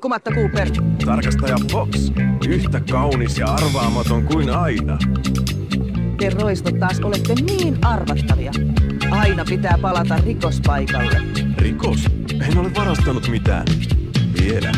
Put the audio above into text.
nukkumatta, Cooper. Tarkastaja Fox, yhtä kaunis ja arvaamaton kuin aina. Te roistot taas olette niin arvattavia. Aina pitää palata rikospaikalle. Rikos? En ole varastanut mitään. Vielä.